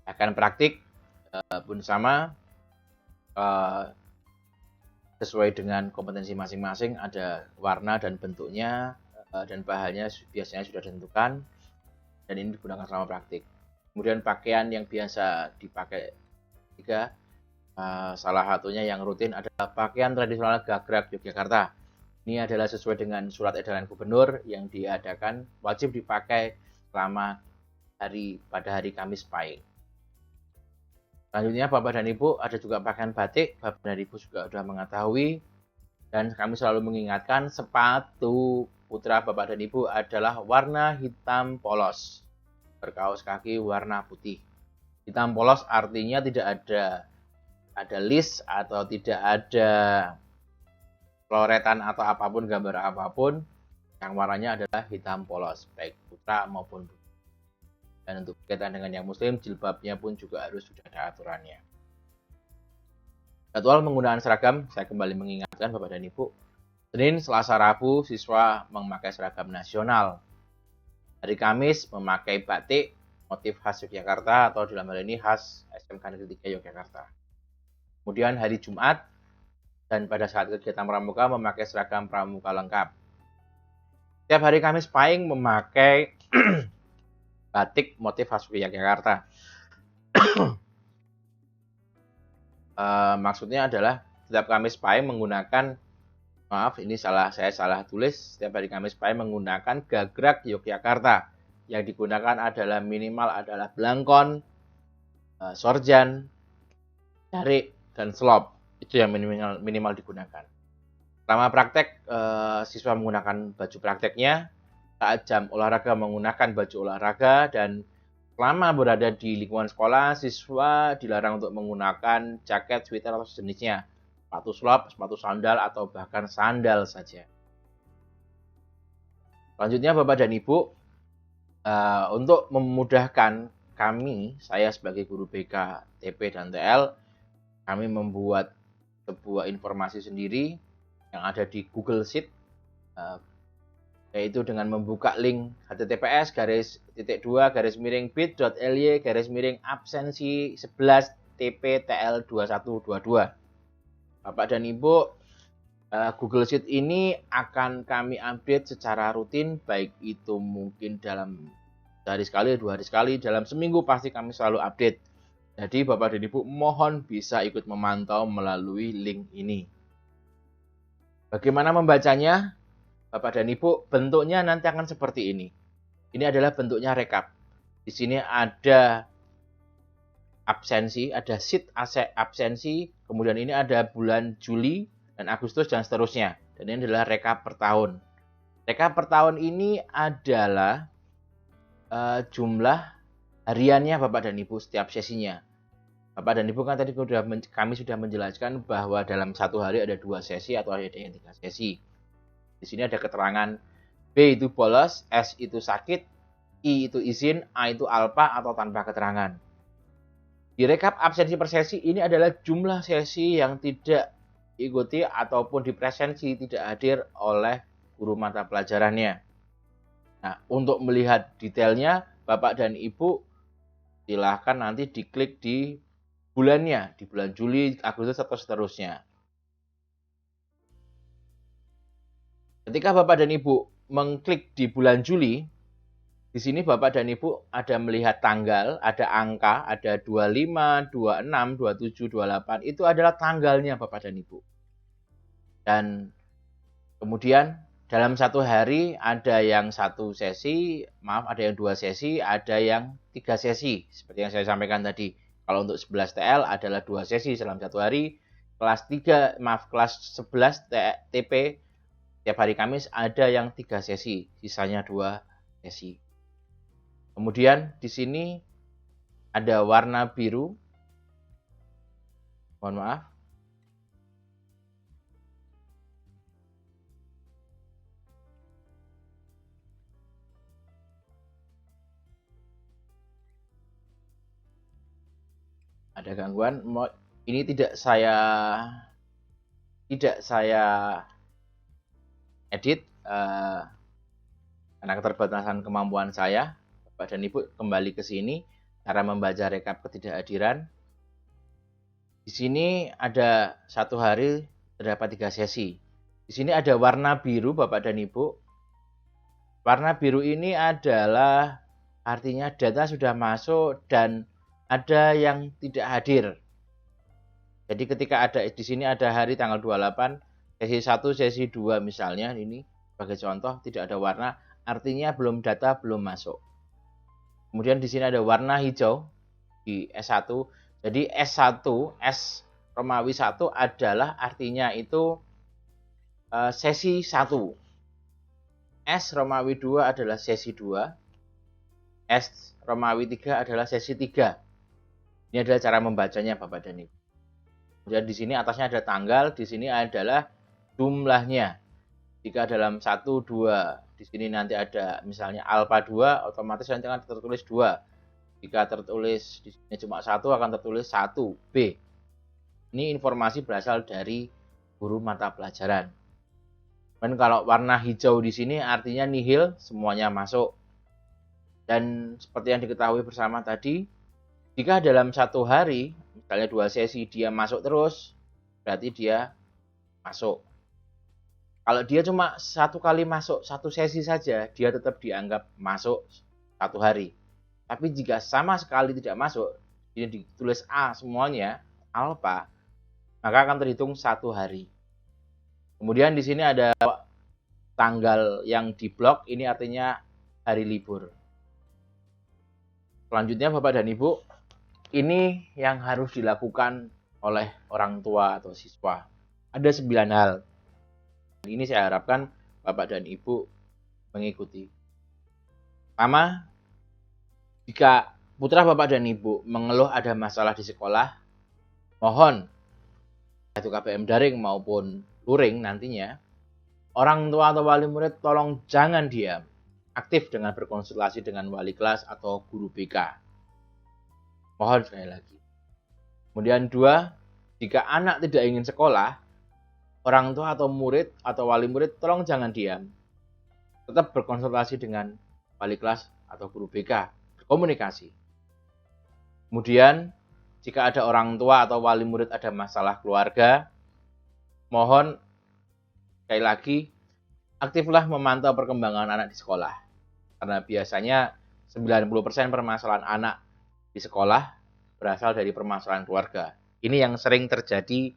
Akan praktik pun sama, sesuai dengan kompetensi masing-masing, ada warna dan bentuknya, dan bahannya biasanya sudah ditentukan, dan ini digunakan selama praktik. Kemudian pakaian yang biasa dipakai juga, salah satunya yang rutin adalah pakaian tradisional Gagrag Yogyakarta. Ini adalah sesuai dengan surat edaran gubernur yang diadakan, wajib dipakai selama pada hari Kamis Pahing. Selanjutnya Bapak dan Ibu, ada juga pakaian batik. Bapak dan Ibu juga sudah mengetahui, dan kami selalu mengingatkan sepatu putra Bapak dan Ibu adalah warna hitam polos, berkaos kaki warna putih. Hitam polos artinya tidak ada list atau tidak ada floretan atau apapun, gambar apapun, yang warnanya adalah hitam polos, baik putra maupun putri. Dan untuk berkaitan dengan yang muslim, jilbabnya pun juga harus sudah ada aturannya. Jadwal penggunaan seragam, saya kembali mengingatkan Bapak dan Ibu, Senin, Selasa, Rabu siswa memakai seragam nasional. Hari Kamis memakai batik motif khas Yogyakarta atau dalam hal ini khas SMK Negeri 3 Yogyakarta. Kemudian hari Jumat dan pada saat kegiatan pramuka memakai seragam pramuka lengkap. Setiap hari Kamis Pahing memakai batik motif khas Yogyakarta. Maksudnya adalah setiap Kamis Pahing menggunakan, maaf ini saya salah tulis, setiap hari Kamis Pahing menggunakan Gagrag Yogyakarta. Yang digunakan adalah minimal adalah belangkon, sorjan, jarik, dan slop. Itu yang minimal digunakan. Selama praktek, siswa menggunakan baju prakteknya, saat jam olahraga menggunakan baju olahraga, dan selama berada di lingkungan sekolah, siswa dilarang untuk menggunakan jaket, sweater, atau sejenisnya, sepatu slop, sepatu sandal, atau bahkan sandal saja. Selanjutnya Bapak dan Ibu, untuk memudahkan kami, saya sebagai guru BK, TP, dan TL, kami membuat sebuah informasi sendiri yang ada di Google Sheet, yaitu dengan membuka link https://bit.ly/absensi 11 TPTL 2122. Bapak dan Ibu Google Sheet ini akan kami update secara rutin, baik itu mungkin dalam sehari sekali, 2 hari sekali, dalam seminggu pasti kami selalu update. Jadi Bapak dan Ibu mohon bisa ikut memantau melalui link ini. Bagaimana membacanya? Bapak dan Ibu, bentuknya nanti akan seperti ini. Ini adalah bentuknya rekap. Di sini ada absensi, ada sheet absensi, kemudian ini ada bulan Juli dan Agustus dan seterusnya. Dan ini adalah rekap per tahun. Rekap per tahun ini adalah jumlah hariannya Bapak dan Ibu setiap sesinya. Bapak dan Ibu kan tadi kami sudah menjelaskan bahwa dalam satu hari ada 2 sesi atau ada yang 3 sesi. Di sini ada keterangan B itu bolos, S itu sakit, I itu izin, A itu alpa atau tanpa keterangan. Di rekap absensi per sesi ini adalah jumlah sesi yang tidak diikuti ataupun dipresensi tidak hadir oleh guru mata pelajarannya. Nah, untuk melihat detailnya, Bapak dan Ibu silahkan nanti diklik di bulannya, di bulan Juli, Agustus, atau seterusnya. Ketika Bapak dan Ibu mengklik di bulan Juli, di sini Bapak dan Ibu ada melihat tanggal, ada angka, ada 25, 26, 27, 28, itu adalah tanggalnya Bapak dan Ibu. Dan kemudian dalam satu hari ada yang 1 sesi, ada yang 2 sesi, ada yang 3 sesi. Seperti yang saya sampaikan tadi, kalau untuk 11 TL adalah 2 sesi dalam satu hari. Kelas 11 TP, tiap hari Kamis ada yang 3 sesi, sisanya 2 sesi. Kemudian di sini ada warna biru. Mohon maaf. Ada gangguan. Ini tidak saya edit karena keterbatasan kemampuan saya. Bapak dan Ibu kembali ke sini, cara membaca rekap ketidakhadiran. Di sini ada satu hari terdapat 3 sesi. Di sini ada warna biru Bapak dan Ibu. Warna biru ini adalah artinya data sudah masuk dan ada yang tidak hadir. Jadi ketika ada di sini ada hari tanggal 28, sesi 1, sesi 2 misalnya, ini sebagai contoh tidak ada warna, artinya belum data belum masuk. Kemudian di sini ada warna hijau di S1. Jadi S1, S Romawi 1 adalah artinya itu sesi 1. S Romawi 2 adalah sesi 2. S Romawi 3 adalah sesi 3. Ini adalah cara membacanya Bapak dan Ibu. Kemudian di sini atasnya ada tanggal, di sini adalah jumlahnya. Jika dalam 1, 2, di sini nanti ada misalnya alfa 2, otomatis nanti akan tertulis 2. Jika tertulis di sini cuma 1, akan tertulis 1B. Ini informasi berasal dari guru mata pelajaran. Dan kalau warna hijau di sini artinya nihil, semuanya masuk. Dan seperti yang diketahui bersama tadi, jika dalam satu hari, misalnya 2 sesi dia masuk terus, berarti dia masuk. Kalau dia cuma 1 kali masuk 1 sesi saja, dia tetap dianggap masuk 1 hari. Tapi jika sama sekali tidak masuk, ini ditulis A semuanya, alfa, maka akan terhitung 1 hari. Kemudian di sini ada tanggal yang diblok, ini artinya hari libur. Selanjutnya Bapak dan Ibu, ini yang harus dilakukan oleh orang tua atau siswa. Ada 9 hal. Ini saya harapkan Bapak dan Ibu mengikuti. Pertama, jika putra Bapak dan Ibu mengeluh ada masalah di sekolah, mohon itu KBM daring maupun luring nantinya, orang tua atau wali murid tolong jangan diam, aktif dengan berkonsultasi dengan wali kelas atau guru BK. Mohon sekali lagi. Kemudian 2, jika anak tidak ingin sekolah, orang tua atau murid atau wali murid tolong jangan diam. Tetap berkonsultasi dengan wali kelas atau guru BK, berkomunikasi. Kemudian jika ada orang tua atau wali murid ada masalah keluarga, mohon sekali lagi, aktiflah memantau perkembangan anak di sekolah. Karena biasanya 90% permasalahan anak di sekolah berasal dari permasalahan keluarga. Ini yang sering terjadi,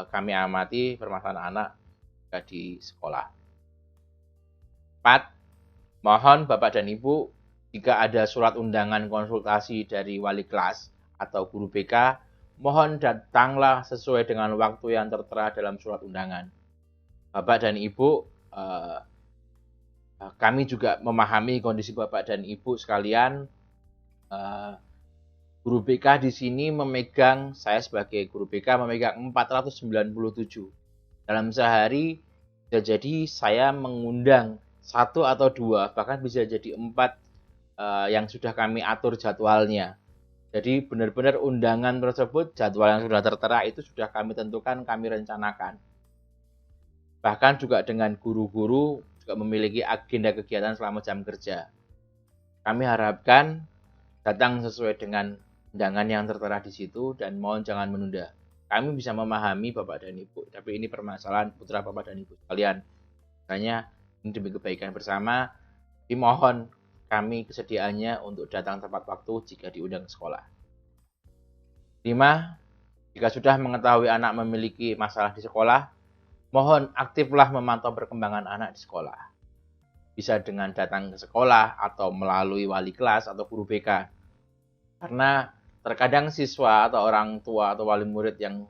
kami amati permasalahan anak di sekolah. 4. Mohon Bapak dan Ibu, jika ada surat undangan konsultasi dari wali kelas atau guru BK, mohon datanglah sesuai dengan waktu yang tertera dalam surat undangan. Bapak dan Ibu, kami juga memahami kondisi Bapak dan Ibu sekalian. Guru BK di sini saya sebagai guru BK memegang 497. Dalam sehari bisa jadi saya mengundang 1 atau 2, bahkan bisa jadi 4 yang sudah kami atur jadwalnya. Jadi benar-benar undangan tersebut, jadwal yang sudah tertera itu sudah kami tentukan, kami rencanakan. Bahkan juga dengan guru-guru juga memiliki agenda kegiatan selama jam kerja. Kami harapkan datang sesuai dengan undangan yang tertera di situ dan mohon jangan menunda. Kami bisa memahami Bapak dan Ibu, tapi ini permasalahan putra Bapak dan Ibu sekalian. Makanya ini demi kebaikan bersama, dimohon kami kesediaannya untuk datang tepat waktu jika diundang ke sekolah. 5. Jika sudah mengetahui anak memiliki masalah di sekolah, mohon aktiflah memantau perkembangan anak di sekolah. Bisa dengan datang ke sekolah atau melalui wali kelas atau guru BK. Karena terkadang siswa atau orang tua atau wali murid yang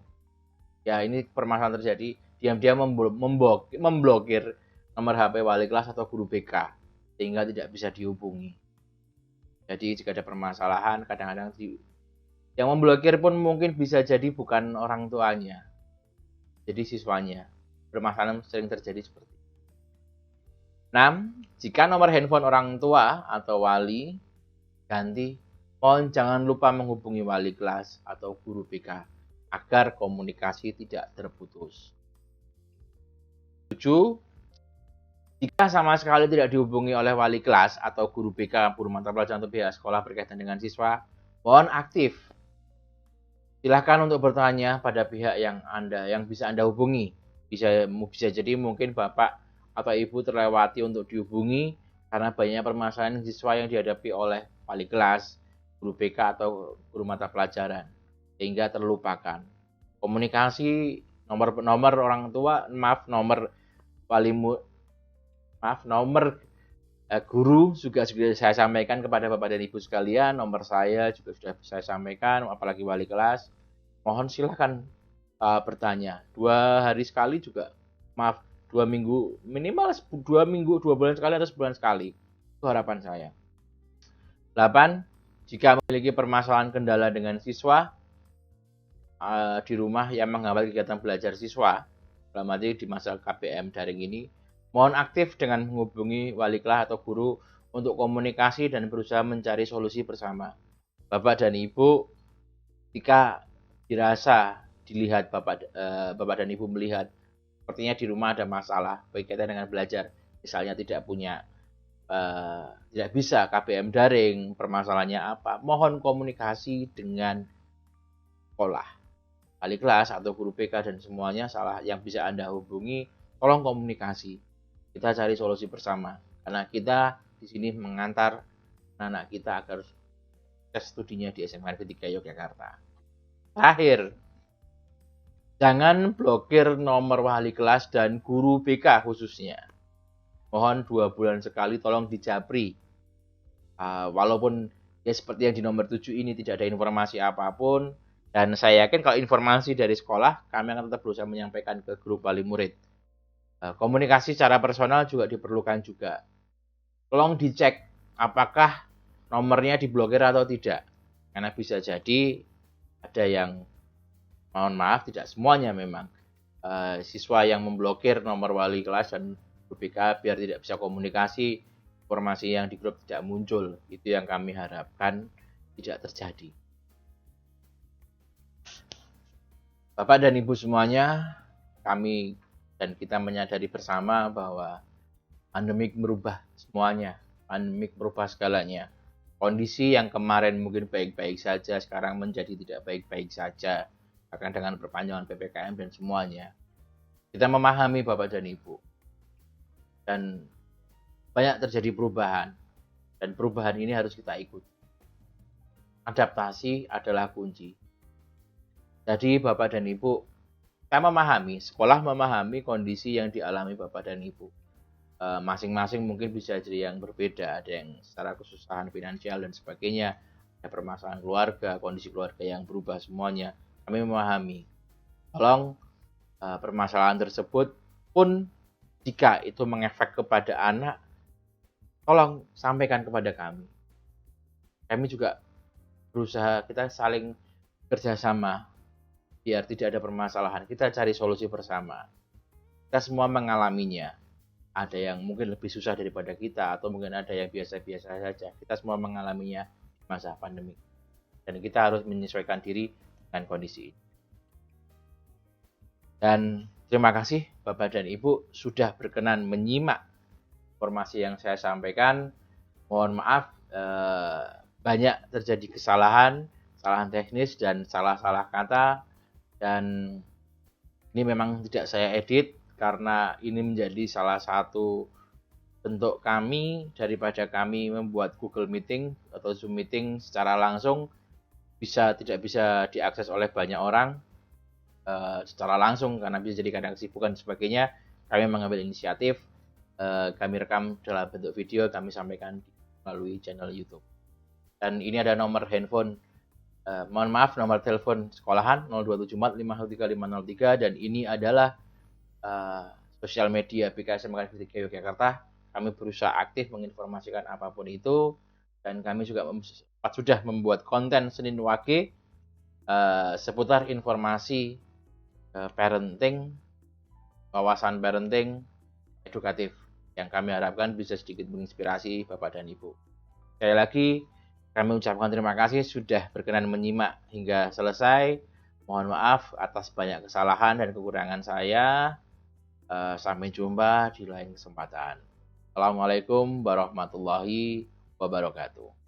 ini permasalahan terjadi, diam-diam memblokir nomor HP wali kelas atau guru BK sehingga tidak bisa dihubungi. Jadi jika ada permasalahan, kadang-kadang yang memblokir pun mungkin bisa jadi bukan orang tuanya, jadi siswanya. Permasalahan sering terjadi seperti itu. 6. Jika nomor handphone orang tua atau wali ganti, mohon jangan lupa menghubungi wali kelas atau guru BK agar komunikasi tidak terputus. 7. Jika sama sekali tidak dihubungi oleh wali kelas atau guru BK, guru mata pelajaran atau pihak sekolah berkaitan dengan siswa, mohon aktif. Silakan untuk bertanya pada pihak yang bisa Anda hubungi. Bisa jadi mungkin Bapak atau Ibu terlewati untuk dihubungi karena banyak permasalahan siswa yang dihadapi oleh wali kelas, guru BK atau guru mata pelajaran sehingga terlupakan. Komunikasi nomor orang tua, nomor guru juga sudah saya sampaikan kepada Bapak dan Ibu sekalian, nomor saya juga sudah saya sampaikan, apalagi wali kelas. Mohon silakan bertanya. 2 hari sekali juga, 2 minggu, minimal 2 bulan sekali atau sebulan sekali. Itu harapan saya. 8. Jika memiliki permasalahan kendala dengan siswa di rumah yang menghambat kegiatan belajar siswa, dalam arti di masa KPM daring ini, mohon aktif dengan menghubungi wali kelas atau guru untuk komunikasi dan berusaha mencari solusi bersama. Bapak dan Ibu, jika dirasa dilihat Bapak dan Ibu melihat sepertinya di rumah ada masalah berkaitan dengan belajar, misalnya tidak bisa KPM daring, permasalahannya apa, mohon komunikasi dengan sekolah, wali kelas atau guru BK dan semuanya yang bisa Anda hubungi, tolong komunikasi. Kita cari solusi bersama, karena kita di sini mengantar anak kita agar tes studinya di SMA Negeri 3 Yogyakarta. Terakhir, jangan blokir nomor wali kelas dan guru BK khususnya. Mohon 2 bulan sekali tolong dijapri. Walaupun seperti yang di nomor 7 ini tidak ada informasi apapun, dan saya yakin kalau informasi dari sekolah, kami akan tetap berusaha menyampaikan ke grup wali murid. Komunikasi secara personal juga diperlukan juga. Tolong dicek apakah nomornya diblokir atau tidak. Karena bisa jadi ada yang, mohon maaf, tidak semuanya memang, siswa yang memblokir nomor wali kelas dan guru BK biar tidak bisa komunikasi, informasi yang di grup tidak muncul. Itu yang kami harapkan tidak terjadi. Bapak dan Ibu semuanya, kami dan kita menyadari bersama bahwa pandemik merubah semuanya, pandemik merubah segalanya. Kondisi yang kemarin mungkin baik-baik saja, sekarang menjadi tidak baik-baik saja, bahkan dengan perpanjangan PPKM dan semuanya. Kita memahami Bapak dan Ibu. Dan banyak terjadi perubahan. Dan perubahan ini harus kita ikuti. Adaptasi adalah kunci. Jadi Bapak dan Ibu, saya memahami, sekolah memahami kondisi yang dialami Bapak dan Ibu. Masing-masing mungkin bisa jadi yang berbeda, ada yang secara kesusahan finansial dan sebagainya, ada permasalahan keluarga, kondisi keluarga yang berubah semuanya. Kami memahami. Tolong permasalahan tersebut pun jika itu mengefek kepada anak, tolong sampaikan kepada kami. Kami juga berusaha, kita saling kerjasama biar tidak ada permasalahan. Kita cari solusi bersama. Kita semua mengalaminya. Ada yang mungkin lebih susah daripada kita, atau mungkin ada yang biasa-biasa saja. Kita semua mengalaminya di masa pandemi. Dan kita harus menyesuaikan diri dengan kondisi ini. Dan terima kasih Bapak dan Ibu sudah berkenan menyimak informasi yang saya sampaikan. Mohon maaf, banyak terjadi kesalahan teknis dan salah-salah kata. Dan ini memang tidak saya edit, karena ini menjadi salah satu bentuk kami daripada kami membuat Google Meeting atau Zoom Meeting secara langsung tidak bisa diakses oleh banyak orang secara langsung karena bisa jadi kadang kesibukan dan sebagainya. Kami mengambil inisiatif, kami rekam dalam bentuk video, kami sampaikan melalui channel YouTube. Dan ini ada nomor handphone, mohon maaf, nomor telepon sekolahan 0274503 dan ini adalah sosial media BKSM Mekanik Yogyakarta. Kami berusaha aktif menginformasikan apapun itu, dan kami juga sudah membuat konten Senin Wage seputar informasi parenting, wawasan parenting edukatif yang kami harapkan bisa sedikit menginspirasi Bapak dan Ibu. Sekali lagi kami ucapkan terima kasih sudah berkenan menyimak hingga selesai. Mohon maaf atas banyak kesalahan dan kekurangan saya. Sampai jumpa di lain kesempatan. Assalamualaikum warahmatullahi wabarakatuh.